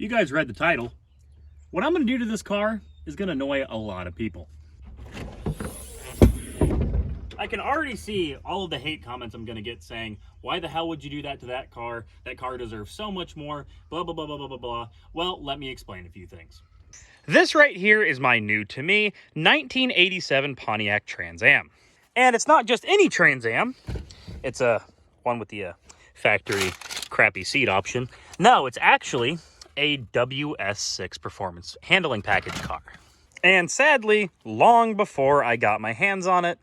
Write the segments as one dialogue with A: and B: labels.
A: You guys read the title. What I'm going to do to this car is going to annoy a lot of people. I can already see all of the hate comments I'm going to get saying, why the hell would you do that to that car? That car deserves so much more, blah, blah, blah, blah, blah, blah, blah. Well, let me explain a few things. This right here is my new to me 1987 Pontiac Trans Am. And it's not just any Trans Am. It's a one with the factory crappy seat option. No, it's actually a WS6 performance handling package car. And sadly, long before I got my hands on it,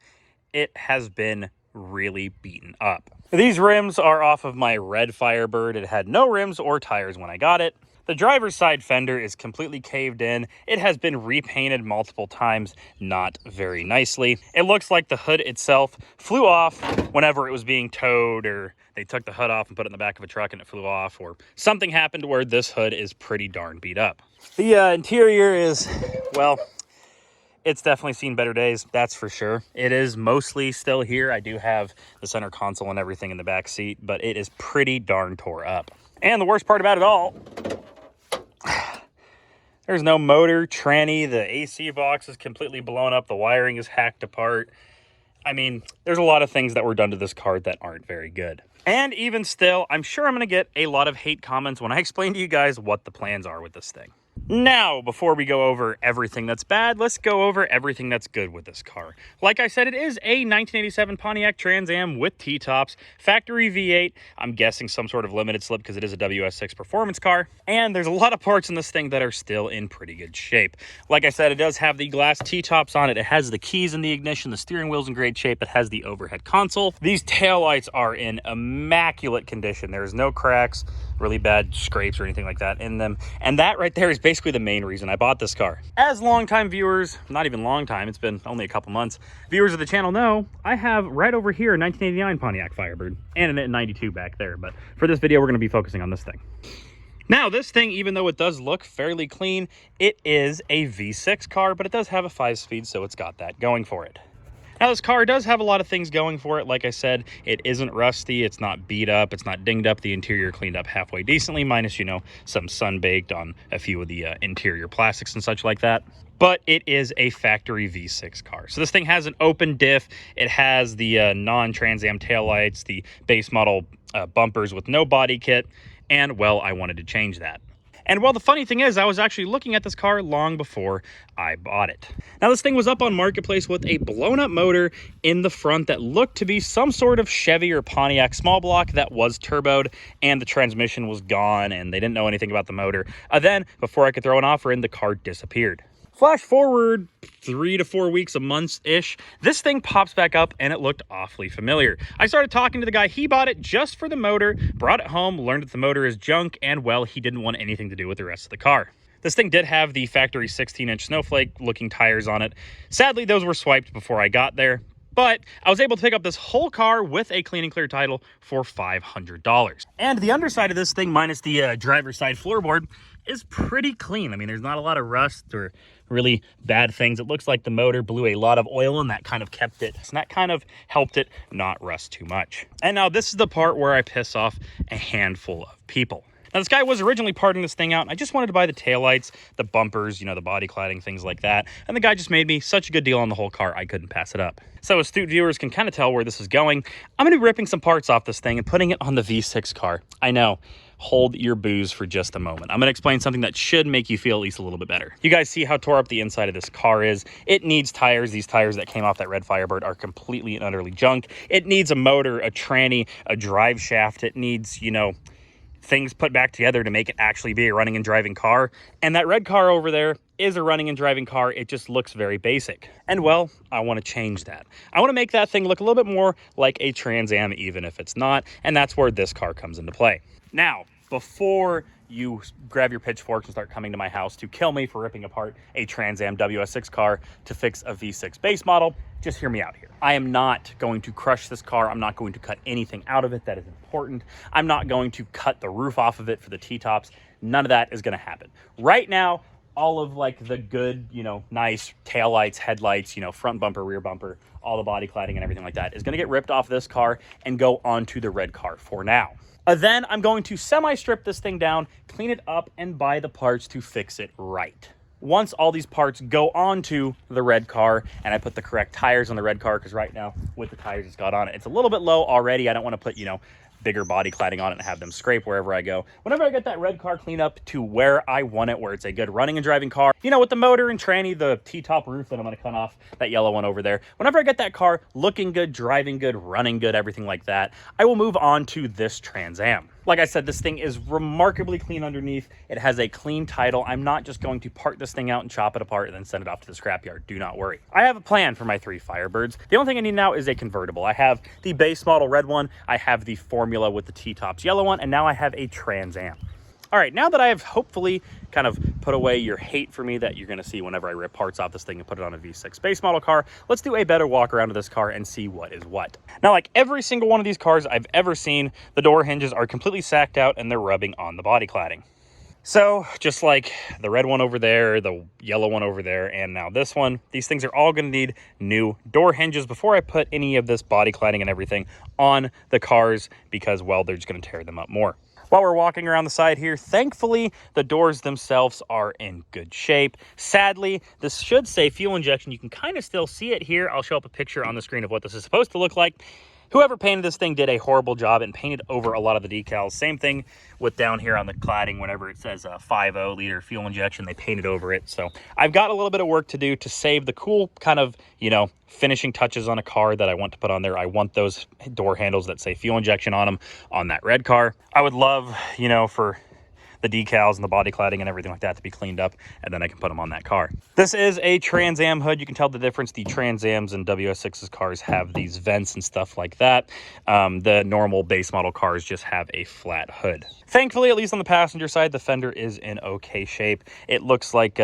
A: it has been really beaten up. These rims are off of my red Firebird. It had no rims or tires when I got it. The driver's side fender is completely caved in. It has been repainted multiple times, not very nicely. It looks like the hood itself flew off whenever it was being towed, or they took the hood off and put it in the back of a truck and it flew off, or something happened where this hood is pretty darn beat up. The interior is, well, it's definitely seen better days, that's for sure. It is mostly still here. I do have the center console and everything in the back seat, but it is pretty darn tore up. And the worst part about it all, there's no motor, tranny, the AC box is completely blown up, the wiring is hacked apart. I mean, there's a lot of things that were done to this car that aren't very good. And even still, I'm sure I'm going to get a lot of hate comments when I explain to you guys what the plans are with this thing. Now, before we go over everything that's bad, let's go over everything that's good with this car. Like I said, it is a 1987 Pontiac Trans Am with T-Tops, factory V8. I'm guessing some sort of limited slip because it is a WS6 performance car. And there's a lot of parts in this thing that are still in pretty good shape. Like I said, it does have the glass T-Tops on it. It has the keys in the ignition. The steering wheel's in great shape. It has the overhead console. These taillights are in immaculate condition. There's no cracks, really bad scrapes or anything like that in them. And that right there is basically the main reason I bought this car. As longtime viewers, not even long time, it's been only a couple months, viewers of the channel know, I have right over here a 1989 Pontiac Firebird and a 92 back there. But for this video, we're going to be focusing on this thing. Now, this thing, even though it does look fairly clean, it is a V6 car, but it does have a 5-speed, so it's got that going for it. Now, this car does have a lot of things going for it. Like I said, it isn't rusty, it's not beat up, it's not dinged up. The interior cleaned up halfway decently, minus, you know, some sun baked on a few of the interior plastics and such like that. But it is a factory V6 car. So this thing has an open diff. It has the non-Trans Am taillights, the base model bumpers with no body kit. And, well, I wanted to change that. And well, the funny thing is, I was actually looking at this car long before I bought it. Now, this thing was up on Marketplace with a blown up motor in the front that looked to be some sort of Chevy or Pontiac small block that was turboed, and the transmission was gone, and they didn't know anything about the motor. Then, before I could throw an offer in, the car disappeared. Flash forward 3 to 4 weeks, a month-ish, this thing pops back up and it looked awfully familiar. I started talking to the guy. He bought it just for the motor, brought it home, learned that the motor is junk, and well, he didn't want anything to do with the rest of the car. This thing did have the factory 16-inch snowflake-looking tires on it. Sadly, those were swiped before I got there, but I was able to pick up this whole car with a clean and clear title for $500. And the underside of this thing, minus the driver's side floorboard, is pretty clean. I mean, there's not a lot of rust or really bad things. It looks like the motor blew a lot of oil and that kind of kept it, and that kind of helped it not rust too much. And now this is the part where I piss off a handful of people. Now, this guy was originally parting this thing out, and I just wanted to buy the taillights, the bumpers, you know, the body cladding, things like that. And the guy just made me such a good deal on the whole car, I couldn't pass it up. So astute viewers can kind of tell where this is going. I'm going to be ripping some parts off this thing and putting it on the V6 car. I know. Hold your booze for just a moment. I'm going to explain something that should make you feel at least a little bit better. You guys see how tore up the inside of this car is. It needs tires. These tires that came off that red Firebird are completely and utterly junk. It needs a motor, a tranny, a drive shaft. It needs, you know, things put back together to make it actually be a running and driving car. And that red car over there is a running and driving car. It just looks very basic. And well, I want to change that. I want to make that thing look a little bit more like a Trans Am, even if it's not. And that's where this car comes into play. Now, before you grab your pitchforks and start coming to my house to kill me for ripping apart a Trans Am WS6 car to fix a V6 base model, just hear me out here. I am not going to crush this car. I'm not going to cut anything out of it that is important. I'm not going to cut the roof off of it for the T-tops. None of that is going to happen. Right now, all of like the good, you know, nice taillights, headlights, you know, front bumper, rear bumper, all the body cladding and everything like that is going to get ripped off this car and go onto the red car for now. Then I'm going to semi-strip this thing down, clean it up, and buy the parts to fix it right. Once all these parts go onto the red car and I put the correct tires on the red car, because right now with the tires it's got on it, it's a little bit low already. I don't want to put, you know, bigger body cladding on it and have them scrape wherever I go. Whenever I get that red car cleaned up to where I want it, where it's a good running and driving car, you know, with the motor and tranny, the T-top roof that I'm going to cut off, that yellow one over there. Whenever I get that car looking good, driving good, running good, everything like that, I will move on to this Trans Am. Like I said, this thing is remarkably clean underneath. It has a clean title. I'm not just going to part this thing out and chop it apart and then send it off to the scrapyard. Do not worry. I have a plan for my 3 Firebirds. The only thing I need now is a convertible. I have the base model red one. I have the Formula with the T-tops yellow one. And now I have a Trans Am. All right, now that I have hopefully kind of put away your hate for me that you're going to see whenever I rip parts off this thing and put it on a V6 base model car, let's do a better walk around of this car and see what is what. Now, like every single one of these cars I've ever seen, the door hinges are completely sacked out and they're rubbing on the body cladding. So just like the red one over there, the yellow one over there, and now this one, these things are all going to need new door hinges before I put any of this body cladding and everything on the cars, because, well, they're just going to tear them up more. While we're walking around the side here, thankfully, the doors themselves are in good shape. Sadly, this should say fuel injection. You can kind of still see it here. I'll show up a picture on the screen of what this is supposed to look like. Whoever painted this thing did a horrible job and painted over a lot of the decals. Same thing with down here on the cladding. Whenever it says 5.0 liter fuel injection, they painted over it. So I've got a little bit of work to do to save the cool kind of, you know, finishing touches on a car that I want to put on there. I want those door handles that say fuel injection on them on that red car. I would love, you know, for the decals and the body cladding and everything like that to be cleaned up, and then I can put them on that car. This is a Trans Am hood. You can tell the difference. The Trans Ams and WS6's cars have these vents and stuff like that. The normal base model cars just have a flat hood. Thankfully, at least on the passenger side, the fender is in okay shape. It looks like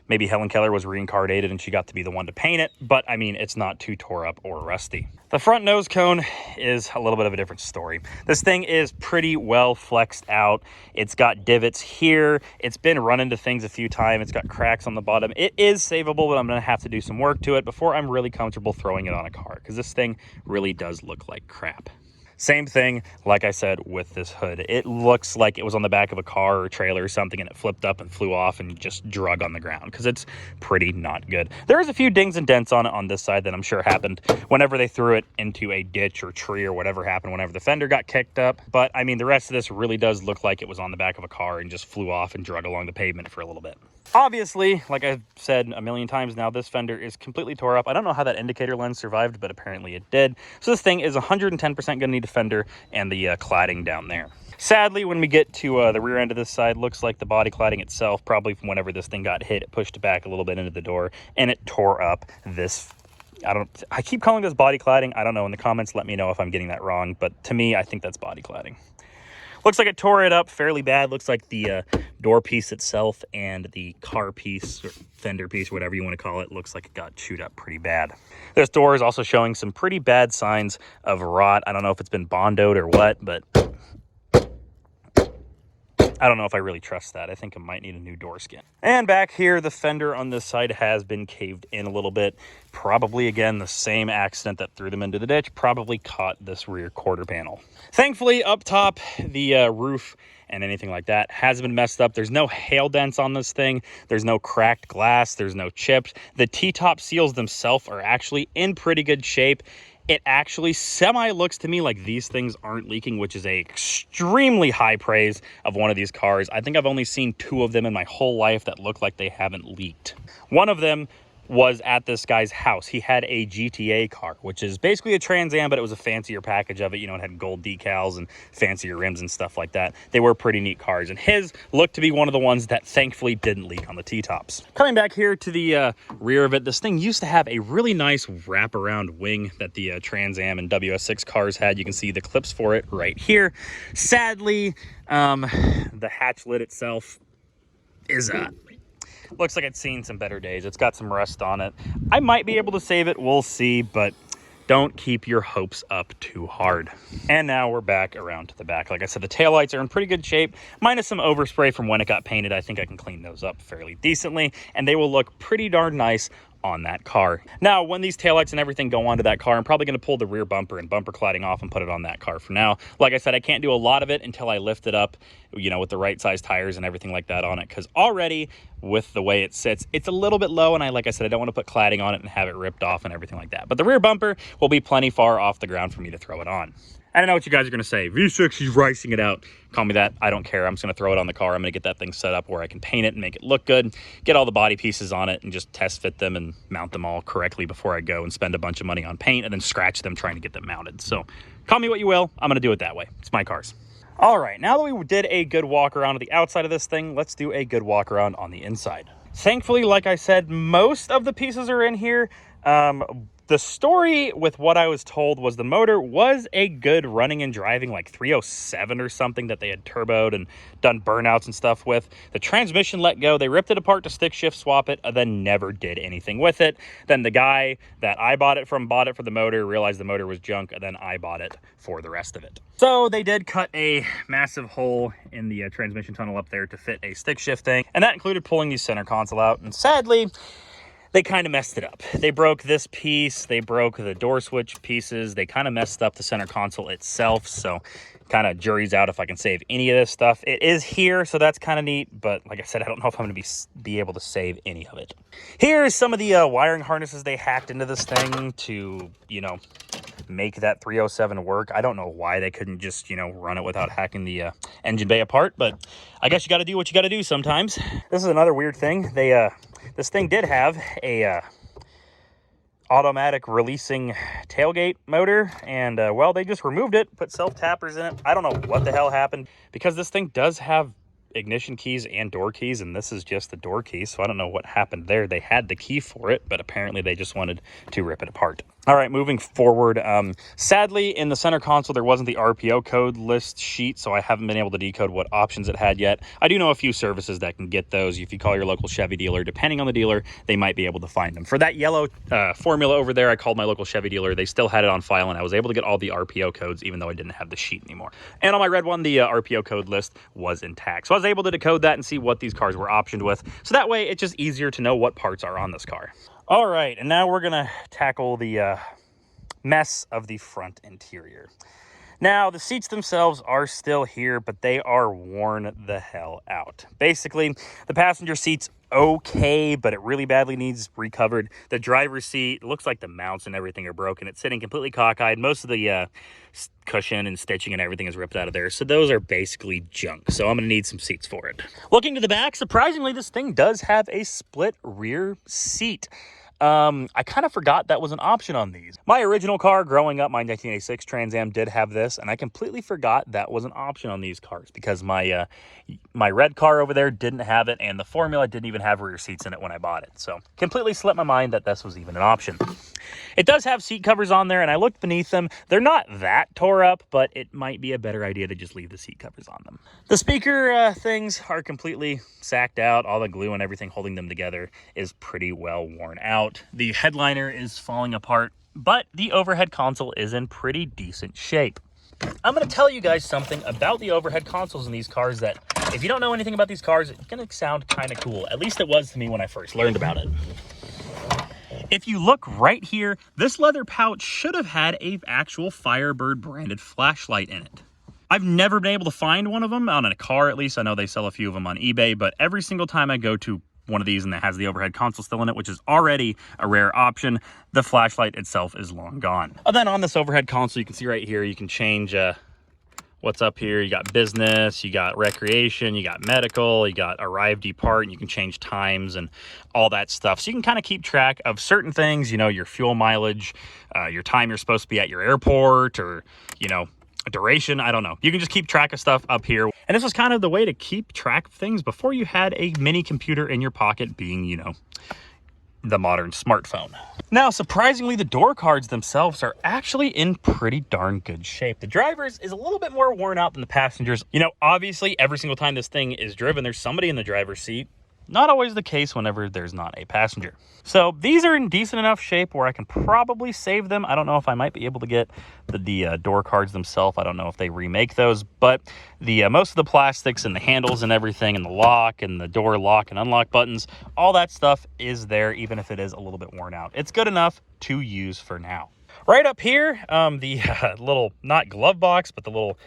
A: maybe Helen Keller was reincarnated and she got to be the one to paint it, but I mean, it's not too tore up or rusty. The front nose cone is a little bit of a different story. This thing is pretty well flexed out. It's got divots here. It's been run into things a few times. It's got cracks on the bottom. It is savable, but I'm gonna have to do some work to it before I'm really comfortable throwing it on a car, because this thing really does look like crap. Same thing, like I said, with this hood. It looks like it was on the back of a car or trailer or something, and it flipped up and flew off and just drug on the ground, because it's pretty not good. There's a few dings and dents on it on this side that I'm sure happened whenever they threw it into a ditch or tree or whatever happened whenever the fender got kicked up. But I mean, the rest of this really does look like it was on the back of a car and just flew off and drug along the pavement for a little bit. Obviously, like I've said a million times now, this fender is completely tore up. I don't know how that indicator lens survived, but apparently it did. So this thing is 110% going to need a fender and the cladding down there. Sadly, when we get to the rear end of this side, looks like the body cladding itself, probably from whenever this thing got hit, it pushed it back a little bit into the door and it tore up this. I keep calling this body cladding. I don't know. In the comments, let me know if I'm getting that wrong, but to me, I think that's body cladding. Looks like it tore it up fairly bad. Looks like the door piece itself and the car piece or fender piece, whatever you want to call it, looks like it got chewed up pretty bad. This door is also showing some pretty bad signs of rot. I don't know if it's been bondoed or what, but I don't know if I really trust that. I think it might need a new door skin. And back here, the fender on this side has been caved in a little bit. Probably, again, the same accident that threw them into the ditch probably caught this rear quarter panel. Thankfully, up top, the roof and anything like that has been messed up. There's no hail dents on this thing. There's no cracked glass. There's no chips. The T-top seals themselves are actually in pretty good shape. It actually looks to me like these things aren't leaking, which is a extremely high praise of one of these cars. I think I've only seen 2 of them in my whole life that look like they haven't leaked. One of them was at this guy's house. He had a GTA car, which is basically a Trans Am, but it was a fancier package of it. You know, it had gold decals and fancier rims and stuff like that. They were pretty neat cars, and his looked to be one of the ones that thankfully didn't leak on the T-tops. Coming back here to the rear of it, this thing used to have a really nice wraparound wing that the Trans Am and WS6 cars had. You can see the clips for it right here. Sadly, the hatch lid itself is looks like it's seen some better days. It's got some rust on it. I might be able to save it. We'll see, but don't keep your hopes up too hard. And now we're back around to the back. Like I said, the taillights are in pretty good shape, minus some overspray from when it got painted. I think I can clean those up fairly decently, and they will look pretty darn nice on that car. Now, when these taillights and everything go onto that car, I'm probably going to pull the rear bumper and bumper cladding off and put it on that car for now. Like I said, I can't do a lot of it until I lift it up, you know, with the right size tires and everything like that on it, because already with the way it sits, it's a little bit low, and like I said, I don't want to put cladding on it and have it ripped off and everything like that. But the rear bumper will be plenty far off the ground for me to throw it on. I don't know what you guys are going to say. V6, he's ricing it out. Call me that. I don't care. I'm just going to throw it on the car. I'm going to get that thing set up where I can paint it and make it look good, get all the body pieces on it, and just test fit them and mount them all correctly before I go and spend a bunch of money on paint and then scratch them trying to get them mounted. So call me what you will. I'm going to do it that way. It's my cars. All right, now that we did a good walk around of the outside of this thing, let's do a good walk around on the inside. Thankfully, like I said, most of the pieces are in here. The story with what I was told was the motor was a good running and driving, like 307 or something, that they had turboed and done burnouts and stuff with. The transmission let go. They ripped it apart to stick shift swap it, and then never did anything with it. Then the guy that I bought it for the motor, realized the motor was junk, and then I bought it for the rest of it. So they did cut a massive hole in the transmission tunnel up there to fit a stick shift thing, and that included pulling the center console out, and sadly, they kind of messed it up. They broke this piece, they broke the door switch pieces, they kind of messed up the center console itself, so kind of jury's out if I can save any of this stuff. It is here, so that's kind of neat, but like I said, I don't know if I'm going to be able to save any of it. Here's some of the wiring harnesses they hacked into this thing to, you know, make that 307 work. I don't know why they couldn't just, you know, run it without hacking the engine bay apart, but I guess you got to do what you got to do sometimes. This is another weird thing. This thing did have a automatic releasing tailgate motor, and well, they just removed it, put self tappers in it. I don't know what the hell happened, because this thing does have ignition keys and door keys, and this is just the door key, so I don't know what happened there. They had the key for it, but apparently they just wanted to rip it apart. All right, moving forward, sadly in the center console there wasn't the RPO code list sheet, so I haven't been able to decode what options it had yet. I do know a few services that can get those. If you call your local Chevy dealer, depending on the dealer, they might be able to find them. For that yellow formula over there, I called my local Chevy dealer. They still had it on file, and I was able to get all the RPO codes even though I didn't have the sheet anymore. And on my red one, the RPO code list was intact, so I was able to decode that and see what these cars were optioned with, so that way it's just easier to know what parts are on this car. All right, and now we're gonna tackle the mess of the front interior. Now, the seats themselves are still here, but they are worn the hell out. Basically, the passenger seat's okay, but it really badly needs recovered. The driver's seat, looks like the mounts and everything are broken. It's sitting completely cockeyed. Most of the cushion and stitching and everything is ripped out of there, so those are basically junk. So I'm going to need some seats for it. Looking to the back, surprisingly, this thing does have a split rear seat. I kind of forgot that was an option on these. My original car growing up, my 1986 Trans Am, did have this, and I completely forgot that was an option on these cars because my red car over there didn't have it, and the Formula didn't even have rear seats in it when I bought it. So completely slipped my mind that this was even an option. It does have seat covers on there, and I looked beneath them. They're not that tore up, but it might be a better idea to just leave the seat covers on them. The speaker things are completely sacked out. All the glue and everything holding them together is pretty well worn out. The headliner is falling apart, but the overhead console is in pretty decent shape. I'm going to tell you guys something about the overhead consoles in these cars that, if you don't know anything about these cars, it's going to sound kind of cool. At least it was to me when I first learned about it. If you look right here, this leather pouch should have had an actual Firebird branded flashlight in it. I've never been able to find one of them on a car, at least. I know they sell a few of them on eBay, but every single time I go to one of these and that has the overhead console still in it, which is already a rare option, the flashlight itself is long gone. And then on this overhead console, you can see right here, you can change what's up here. You got business, you got recreation, you got medical, you got arrive, depart, and you can change times and all that stuff. So you can kind of keep track of certain things, you know, your fuel mileage, your time you're supposed to be at your airport, or, you know, duration. I don't know. You can just keep track of stuff up here. And this was kind of the way to keep track of things before you had a mini computer in your pocket, being, you know, the modern smartphone. Now, surprisingly, the door cards themselves are actually in pretty darn good shape. The driver's is a little bit more worn out than the passengers. You know, obviously, every single time this thing is driven, there's somebody in the driver's seat. not always the case whenever there's not a passenger. So these are in decent enough shape where I can probably save them. I don't know if I might be able to get the door cards themselves. I don't know if they remake those, but the most of the plastics and the handles and everything and the lock and the door lock and unlock buttons, all that stuff is there, even if it is a little bit worn out. It's good enough to use for now. Right up here, the little, not glove box, but the little,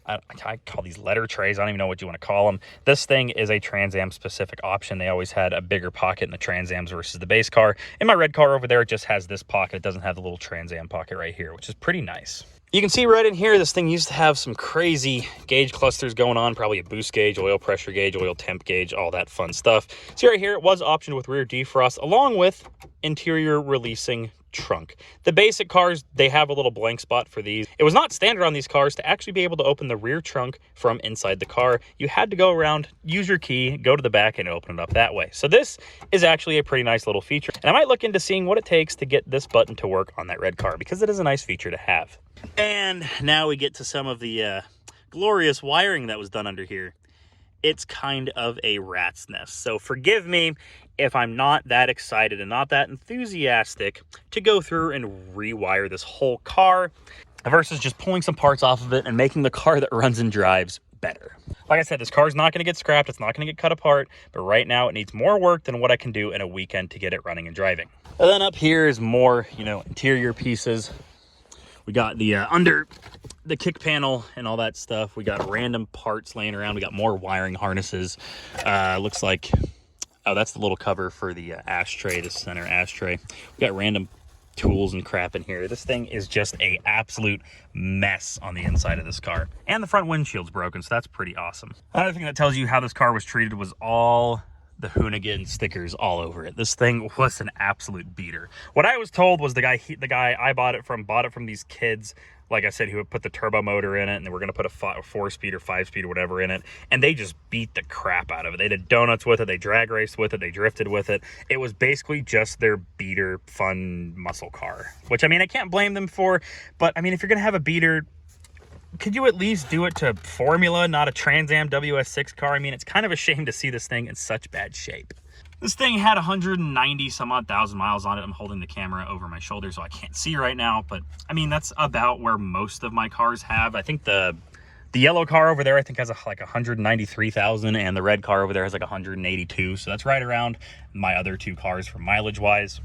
A: I call these letter trays. I don't even know what you want to call them. This thing is a Trans Am specific option. They always had a bigger pocket in the Trans Ams versus the base car. In my red car over there, it just has this pocket. It doesn't have the little Trans Am pocket right here, which is pretty nice. You can see right in here, this thing used to have some crazy gauge clusters going on, probably a boost gauge, oil pressure gauge, oil temp gauge, all that fun stuff. See right here, it was optioned with rear defrost along with interior releasing trunk. The basic cars, they have a little blank spot for these. It was not standard on these cars to actually be able to open the rear trunk from inside the car. You had to go around, use your key, go to the back and open it up that way. So this is actually a pretty nice little feature. And I might look into seeing what it takes to get this button to work on that red car because it is a nice feature to have. And now we get to some of the glorious wiring that was done under here. It's kind of a rat's nest. So forgive me if I'm not that excited and not that enthusiastic to go through and rewire this whole car versus just pulling some parts off of it and making the car that runs and drives better. Like I said, this car is not going to get scrapped. It's not going to get cut apart, but right now it needs more work than what I can do in a weekend to get it running and driving. And then up here is more, interior pieces. We got the under the kick panel and all that stuff. We got random parts laying around. We got more wiring harnesses. Looks like, oh, that's the little cover for the ashtray, the center ashtray. We got random tools and crap in here. This thing is just a absolute mess on the inside of this car. And the front windshield's broken, so that's pretty awesome. Another thing that tells you how this car was treated was all the Hoonigan stickers all over it. This thing was an absolute beater. What I was told was the guy I bought it from these kids, like I said, who would put the turbo motor in it, and they were going to put a 4-speed or 5-speed or whatever in it, and they just beat the crap out of it. They did donuts with it, they drag raced with it, they drifted with it. It was basically just their beater, fun muscle car, which, I mean, I can't blame them for, but, I mean, if you're going to have a beater, could you at least do it to Formula, not a Trans Am WS6 car? I mean, it's kind of a shame to see this thing in such bad shape. This thing had 190 some odd thousand miles on it. I'm holding the camera over my shoulder so I can't see right now, but I mean, that's about where most of my cars have. I think the yellow car over there, I think has like 193,000, and the red car over there has like 182. So that's right around my other two cars for mileage wise.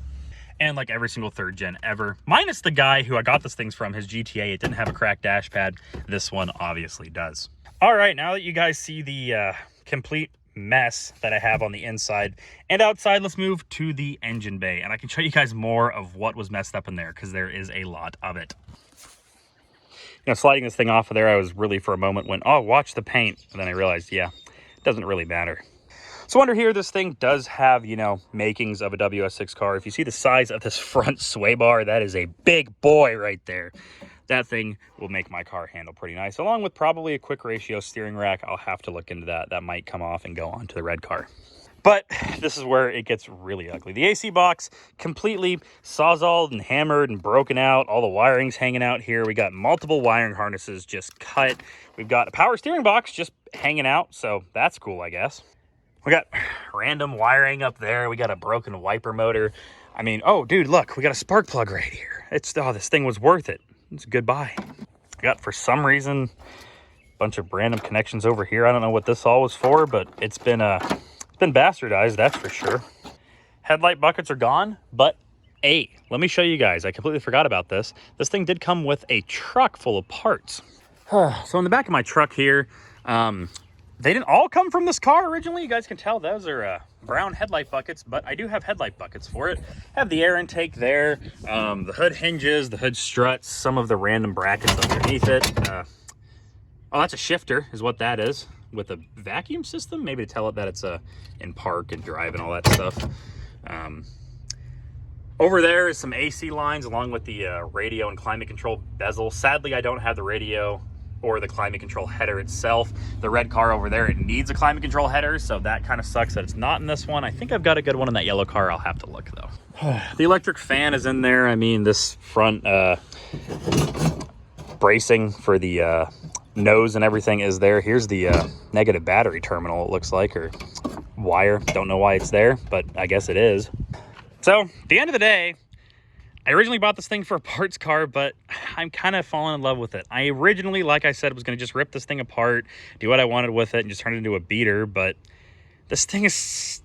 A: And like every single third gen ever, minus the guy who I got this things from, his GTA, it didn't have a cracked dash pad. This one obviously does. All right, now that you guys see the complete mess that I have on the inside and outside, let's move to the engine bay, and I can show you guys more of what was messed up in there because there is a lot of it. Sliding this thing off of there, I was really for a moment went, oh, watch the paint, and then I realized, yeah, it doesn't really matter. So under here, this thing does have, makings of a WS6 car. If you see the size of this front sway bar, that is a big boy right there. That thing will make my car handle pretty nice, along with probably a quick ratio steering rack. I'll have to look into that. That might come off and go onto the red car. But this is where it gets really ugly. The AC box completely sawzalled and hammered and broken out. All the wiring's hanging out here. We got multiple wiring harnesses just cut. We've got a power steering box just hanging out, so that's cool, I guess. We got random wiring up there. We got a broken wiper motor. I mean, oh, dude, look, we got a spark plug right here. This thing was worth it. It's goodbye. I got, for some reason, a bunch of random connections over here. I don't know what this all was for, but it's been bastardized, that's for sure. Headlight buckets are gone, but hey, let me show you guys. I completely forgot about this. This thing did come with a truck full of parts. So in the back of my truck here, they didn't all come from this car originally. You guys can tell those are brown headlight buckets, but I do have headlight buckets for it. I have the air intake there, the hood hinges, the hood struts, some of the random brackets underneath it. Oh, that's a shifter is what that is, with a vacuum system, maybe to tell it that it's in park and drive and all that stuff. Over there is some AC lines along with the radio and climate control bezel. Sadly, I don't have the radio or the climate control header itself. The red car over there, it needs a climate control header, so that kind of sucks that it's not in this one. I think I've got a good one in that yellow car. I'll have to look though. The electric fan is in there. I mean, this front bracing for the nose and everything is there. Here's the negative battery terminal, it looks like, or wire. Don't know why it's there, but I guess it is. So, at the end of the day, I originally bought this thing for a parts car, but I'm kind of falling in love with it. I originally, like I said, was going to just rip this thing apart, do what I wanted with it, and just turn it into a beater, but this thing is...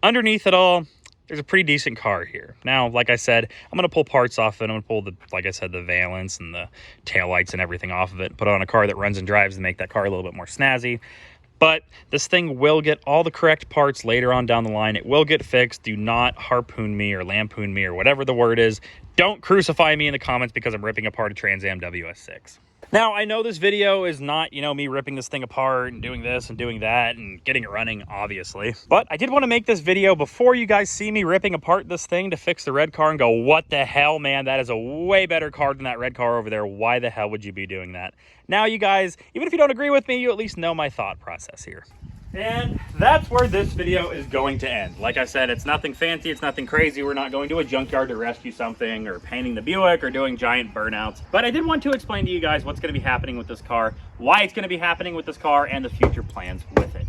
A: underneath it all, there's a pretty decent car here. Now, like I said, I'm going to pull parts off it. I'm going to pull the, like I said, the valence and the taillights and everything off of it, put it on a car that runs and drives and make that car a little bit more snazzy. But this thing will get all the correct parts later on down the line. It will get fixed. Do not harpoon me or lampoon me or whatever the word is. Don't crucify me in the comments because I'm ripping apart a Trans AM WS6. Now, I know this video is not, you know, me ripping this thing apart and doing this and doing that and getting it running, obviously. But I did want to make this video before you guys see me ripping apart this thing to fix the red car and go, what the hell, man? That is a way better car than that red car over there. Why the hell would you be doing that? Now, you guys, even if you don't agree with me, you at least know my thought process here. And that's where this video is going to end. Like I said, it's nothing fancy, it's nothing crazy. We're not going to a junkyard to rescue something or painting the Buick or doing giant burnouts. But I did want to explain to you guys what's going to be happening with this car, why it's going to be happening with this car, and the future plans with it.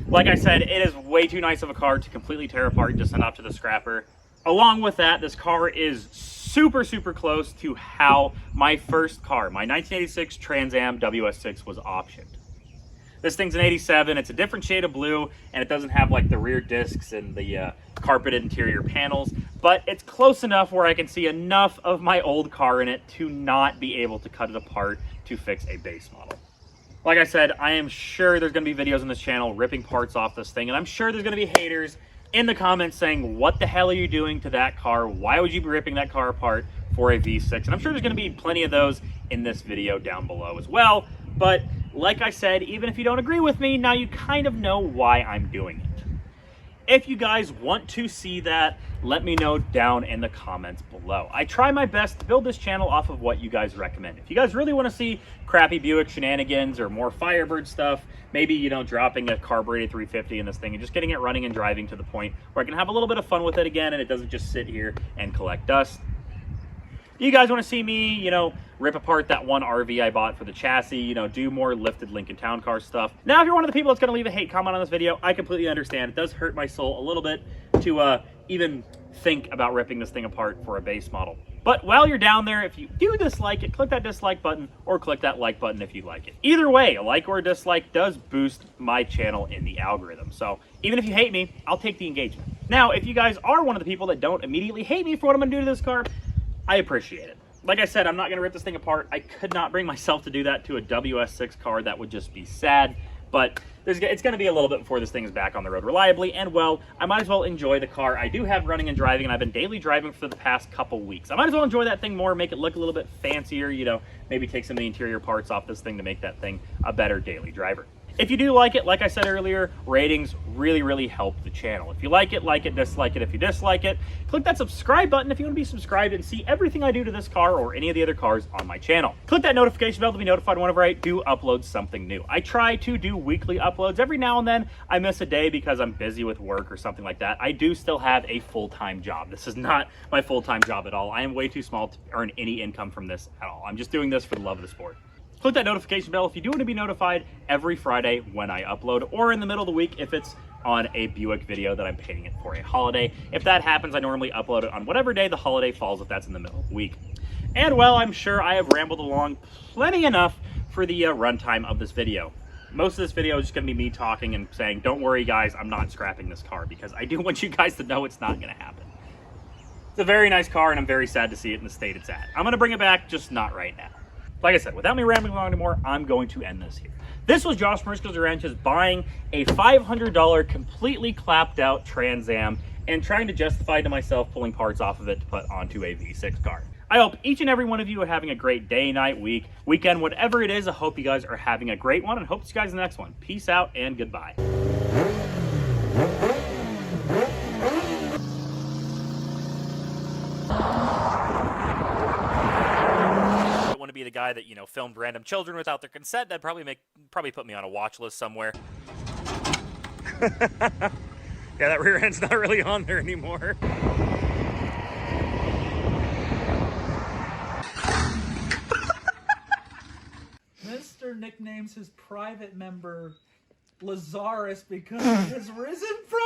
A: Like I said, it is way too nice of a car to completely tear apart and just send off to the scrapper. Along with that, this car is super close to how my first car, my 1986 Trans AM WS6, was optioned. This thing's an 87, it's a different shade of blue, and it doesn't have like the rear discs and the carpeted interior panels, but it's close enough where I can see enough of my old car in it to not be able to cut it apart to fix a base model. Like I said, I am sure there's gonna be videos on this channel ripping parts off this thing, and I'm sure there's gonna be haters in the comments saying, what the hell are you doing to that car? Why would you be ripping that car apart for a V6? And I'm sure there's gonna be plenty of those in this video down below as well, but like I said, even if you don't agree with me, now you kind of know why I'm doing it. If you guys want to see that, let me know down in the comments below. I try my best to build this channel off of what you guys recommend. If you guys really want to see crappy Buick shenanigans or more Firebird stuff, maybe, you know, dropping a carbureted 350 in this thing and just getting it running and driving to the point where I can have a little bit of fun with it again and it doesn't just sit here and collect dust. You guys want to see me, you know, rip apart that one RV I bought for the chassis, you know, do more lifted Lincoln Town Car stuff. Now, if you're one of the people that's going to leave a hate comment on this video, I completely understand. It does hurt my soul a little bit to even think about ripping this thing apart for a base model. But while you're down there, if you do dislike it, click that dislike button or click that like button if you like it. Either way, a like or a dislike does boost my channel in the algorithm. So even if you hate me, I'll take the engagement. Now, if you guys are one of the people that don't immediately hate me for what I'm going to do to this car, I appreciate it. Like I said, I'm not going to rip this thing apart. I could not bring myself to do that to a WS6 car. That would just be sad. But it's going to be a little bit before this thing is back on the road reliably. And, well, I might as well enjoy the car I do have running and driving, and I've been daily driving for the past couple weeks. I might as well enjoy that thing more, make it look a little bit fancier, you know, maybe take some of the interior parts off this thing to make that thing a better daily driver. If you do like it, like I said earlier, ratings really help the channel. If you like it, dislike it. If you dislike it, click that subscribe button if you want to be subscribed and see everything I do to this car or any of the other cars on my channel. Click that notification bell to be notified whenever I do upload something new. I try to do weekly uploads. Every now and then I miss a day because I'm busy with work or something like that. I do still have a full-time job. This is not my full-time job at all. I am way too small to earn any income from this at all. I'm just doing this for the love of the sport. Click that notification bell if you do want to be notified every Friday when I upload, or in the middle of the week if it's on a Buick video that I'm painting it for a holiday. If that happens, I normally upload it on whatever day the holiday falls, if that's in the middle of the week. And, well, I'm sure I have rambled along plenty enough for the runtime of this video. Most of this video is just going to be me talking and saying, don't worry, guys, I'm not scrapping this car, because I do want you guys to know it's not going to happen. It's a very nice car, and I'm very sad to see it in the state it's at. I'm going to bring it back, just not right now. Like I said, without me rambling on anymore, I'm going to end this here. This was Josh Marisco's Wrenches buying a $500 completely clapped out Trans Am and trying to justify to myself pulling parts off of it to put onto a V6 car. I hope each and every one of you are having a great day, night, week, weekend, whatever it is. I hope you guys are having a great one, and hope to see you guys in the next one. Peace out and goodbye. Be the guy that, you know, filmed random children without their consent. That'd probably put me on a watch list somewhere. Yeah, that rear end's not really on there anymore.
B: Mr. nicknames his private member Lazarus because he has risen from